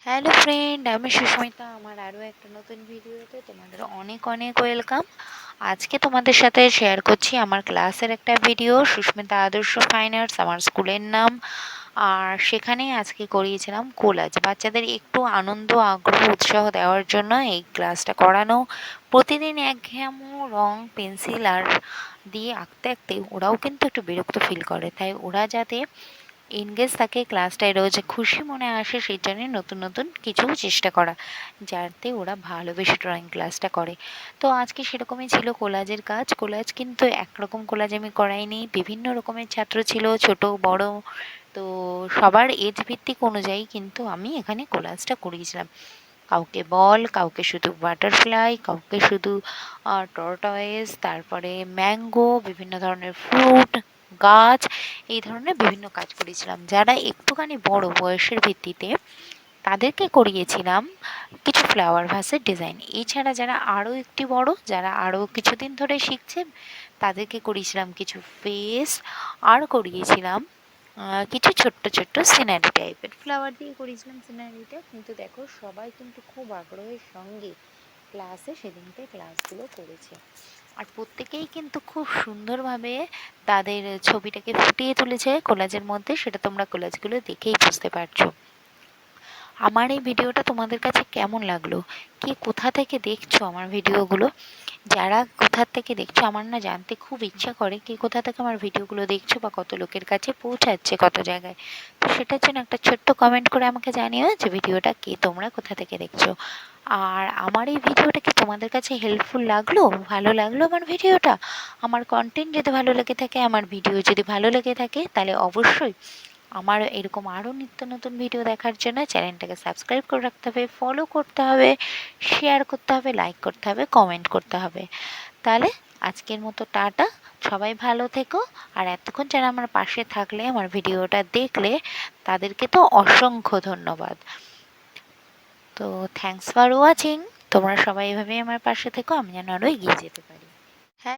Hello friend, আমি সুস্মিতা। আমার আরও একটা নতুন ভিডিওতে তোমাদের অনেক অনেক ওয়েলকাম। আজকে তোমাদের সাথে শেয়ার করছি আমার ক্লাসের একটা ভিডিও, সুস্মিতা আদর্শ ফাইন আর্টস আমার স্কুলের নাম। আর সেখানে আজকে করিয়েছিলাম কোলাজ। বাচ্চাদের একটু আনন্দ, আগ্রহ, উৎসাহ দেওয়ার জন্য এই ক্লাসটা করানো। প্রতিদিন একঘেয়েমো রং পেন্সিল আর দিয়ে আঁকতে আঁকতে ওরাও কিন্তু একটু বিরক্ত ফিল করে, তাই ওরা যাতে এনগেজ থাকে, ক্লাসটায় রোজ খুশি মনে আসে, সেই জন্য নতুন নতুন কিছু চেষ্টা করা যাতে ওরা ভালোবেসে ড্রয়িং ক্লাসটা করে। তো আজকে সেরকমই ছিল কোলাজের কাজ। কোলাজ কিন্তু একরকম কোলাজ আমি করাইনি, বিভিন্ন রকমের ছাত্র ছিল, ছোট বড়। তো সবার এজ ভিত্তিক অনুযায়ী কিন্তু আমি এখানে কোলাজটা করিয়েছিলাম। কাউকে বল, কাউকে শুধু বাটারফ্লাই, কাউকে শুধু টর্টয়েস, তারপরে ম্যাঙ্গো, বিভিন্ন ধরনের ফ্রুট গাছ, এই ধরনের বিভিন্ন কাজ করেছিলাম। যারা একটুখানি বড় বয়সের ভিত্তিতে তাদেরকে করিয়েছিলাম কিছু ফ্লাওয়ার ভাসের ডিজাইন। এছাড়া যারা আরও একটু বড়, যারা আরও কিছুদিন ধরে শিখছে, তাদেরকে করিয়েছিলাম কিছু ফেস, আর করিয়েছিলাম কিছু ছোট্ট ছোট্ট সিনারি টাইপের ফ্লাওয়ার দিয়ে করেছিলাম সিনারিটা। কিন্তু দেখো, সবাই কিন্তু খুব আগ্রহের সঙ্গে সেদিনকে ক্লাসগুলো করেছে। আর প্রত্যেকেই কিন্তু খুব সুন্দরভাবে তাদের ছবিটাকে ফুটিয়ে তুলেছে কোলাজের মধ্যে। সেটা তোমরা কোলাজগুলো দেখেই বুঝতে পারছো। আমার এই ভিডিওটা তোমাদের কাছে কেমন লাগলো? কে কোথা থেকে দেখছো আমার ভিডিওগুলো? যারা কোথা থেকে দেখছো, আমার না জানতে খুব ইচ্ছা করে কে কোথা থেকে আমার ভিডিওগুলো দেখছো বা কত লোকের কাছে পৌঁছাচ্ছে, কত জায়গায়। তো সেটার জন্য একটা ছোট্ট কমেন্ট করে আমাকে জানিও যে ভিডিওটা কে তোমরা কোথা থেকে দেখছো। আর আমার এই ভিডিওটা কি তোমাদের কাছে হেল্পফুল লাগলো, ভালো লাগলো আমার ভিডিওটা? আমার কন্টেন্ট যদি ভালো লেগে থাকে, আমার ভিডিও যদি ভালো লেগে থাকে, তাহলে অবশ্যই আমার এরকম আরও নিত্য নতুন ভিডিও দেখার জন্য চ্যানেলটাকে সাবস্ক্রাইব করে রাখতে হবে, ফলো করতে হবে, শেয়ার করতে হবে, লাইক করতে হবে, কমেন্ট করতে হবে। তাহলে আজকের মতো টাটা, সবাই ভালো থেকো। আর এতক্ষণ যারা আমার পাশে থাকলে, আমার ভিডিওটা দেখলে, তাদেরকে তো অসংখ্য ধন্যবাদ। তো থ্যাঙ্কস ফর ওয়াচিং। তোমরা সবাই এভাবেই আমার পাশে থেকো, আমি যেন আরও এগিয়ে যেতে পারি।